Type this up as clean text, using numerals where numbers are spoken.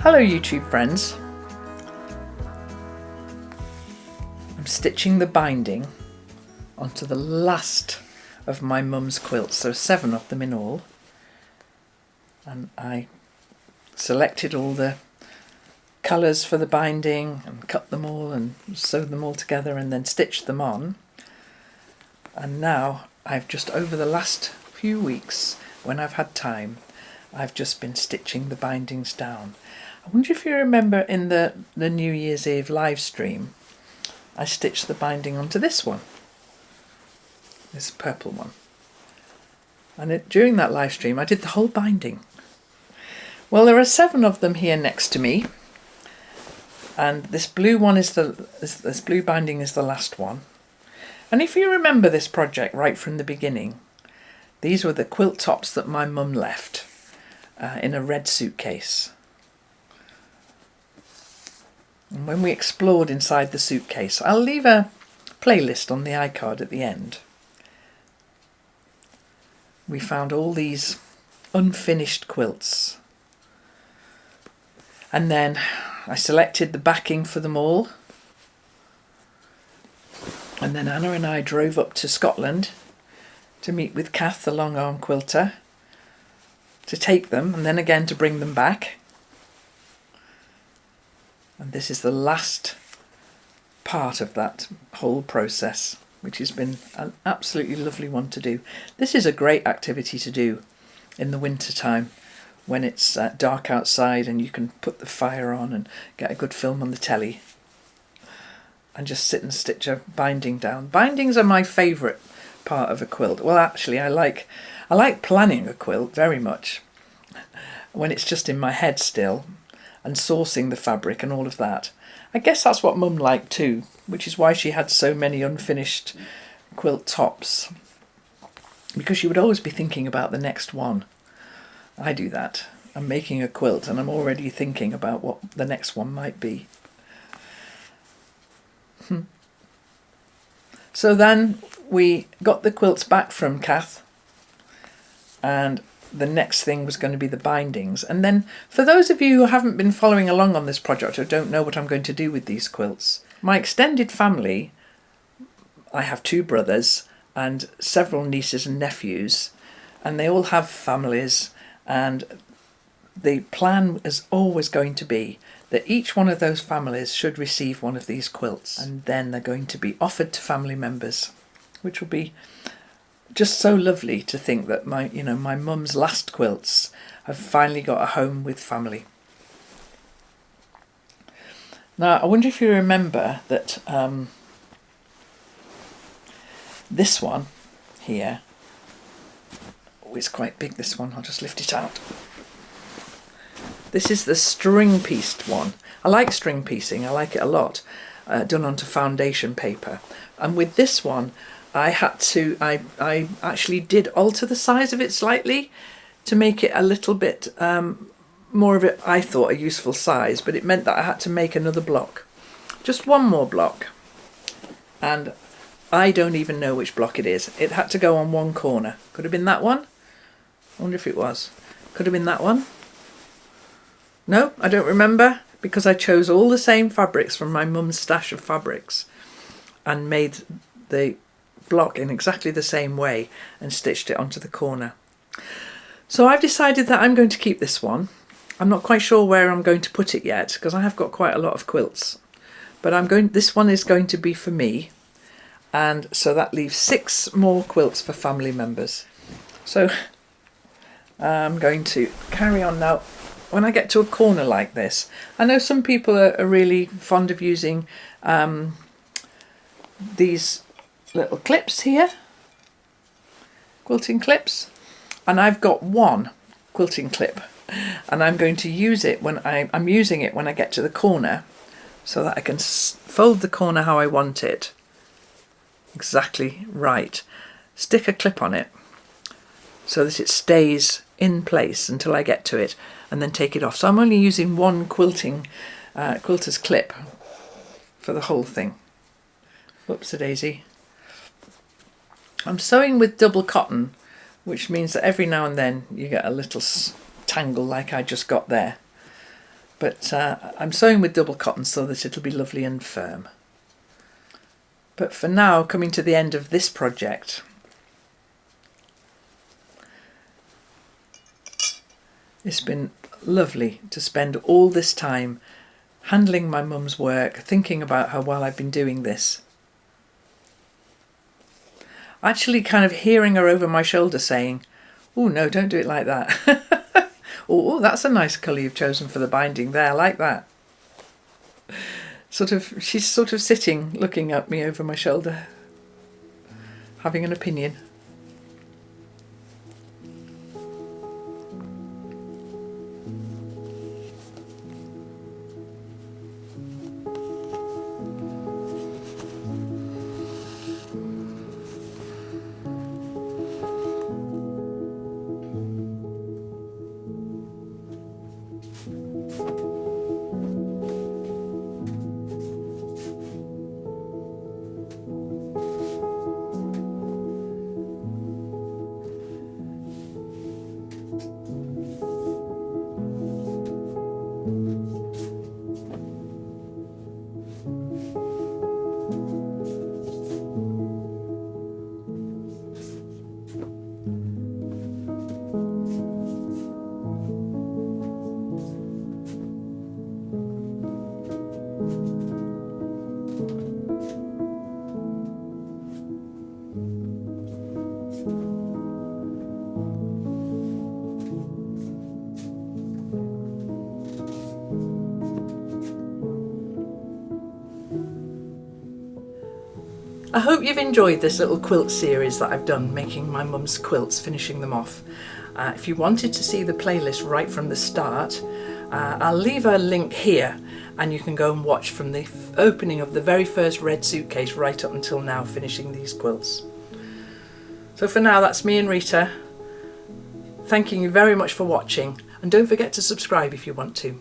Hello YouTube friends. I'm stitching the binding onto the last of my mum's quilts. There are 7 of them in all, and I selected all the colours for the binding and cut them all and sewed them all together and then stitched them on. And now I've just, over the last few weeks when I've had time, I've just been stitching the bindings down. I wonder if you remember in the New Year's Eve live stream, I stitched the binding onto this one, this purple one. And during that live stream, I did the whole binding. Well, there are 7 of them here next to me, and this blue one this blue binding is the last one. And if you remember this project right from the beginning, these were the quilt tops that my mum left in a red suitcase. And when we explored inside the suitcase, I'll leave a playlist on the iCard at the end. We found all these unfinished quilts. And then I selected the backing for them all. And then Anna and I drove up to Scotland to meet with Kath, the long arm quilter, to take them and then again to bring them back. And this is the last part of that whole process, which has been an absolutely lovely one to do. This is a great activity to do in the winter time when it's dark outside and you can put the fire on and get a good film on the telly and just sit and stitch a binding down. Bindings are my favourite part of a quilt. Well, actually, I like planning a quilt very much when it's just in my head still, and sourcing the fabric and all of that. I guess that's what Mum liked too, which is why she had so many unfinished quilt tops, because she would always be thinking about the next one. I do that. I'm making a quilt and I'm already thinking about what the next one might be. So then we got the quilts back from Kath, and the next thing was going to be the bindings. And then for those of you who haven't been following along on this project or don't know what I'm going to do with these quilts, my extended family, I have 2 brothers and several nieces and nephews, and they all have families, and the plan is always going to be that each one of those families should receive one of these quilts, and then they're going to be offered to family members, which will be just so lovely to think that my mum's last quilts have finally got a home with family. Now, I wonder if you remember that this one here, oh, it's quite big, this one, I'll just lift it out. This is the string pieced one. I like string piecing, I like it a lot, done onto foundation paper. And with this one, I actually did alter the size of it slightly to make it a little bit more of it, I thought, a useful size, but it meant that I had to make another block. Just one more block. And I don't even know which block it is. It had to go on one corner. Could have been that one. I wonder if it was. Could have been that one. No, I don't remember, because I chose all the same fabrics from my mum's stash of fabrics and made the block in exactly the same way and stitched it onto the corner. So I've decided that I'm going to keep this one. I'm not quite sure where I'm going to put it yet, because I have got quite a lot of quilts, but this one is going to be for me, and so that leaves 6 more quilts for family members. So I'm going to carry on now. When I get to a corner like this, I know some people are really fond of using these little clips here, quilting clips, and I've got one quilting clip, and I'm going to use it when I'm using it when I get to the corner, so that I can fold the corner how I want it, exactly right, stick a clip on it so that it stays in place until I get to it, and then take it off. So I'm only using one quilter's clip for the whole thing. Whoops-a-daisy. I'm sewing with double cotton, which means that every now and then you get a little tangle like I just got there. But I'm sewing with double cotton so that it'll be lovely and firm. But for now, coming to the end of this project, it's been lovely to spend all this time handling my mum's work, thinking about her while I've been doing this. Actually kind of hearing her over my shoulder saying, "Oh no, don't do it like that." Oh, that's a nice colour you've chosen for the binding there, I like that. She's sort of sitting, looking at me over my shoulder, having an opinion. I hope you've enjoyed this little quilt series that I've done, making my mum's quilts, finishing them off. If you wanted to see the playlist right from the start, I'll leave a link here and you can go and watch from the opening of the very first red suitcase right up until now, finishing these quilts. So for now, that's me and Rita, thanking you very much for watching, and don't forget to subscribe if you want to.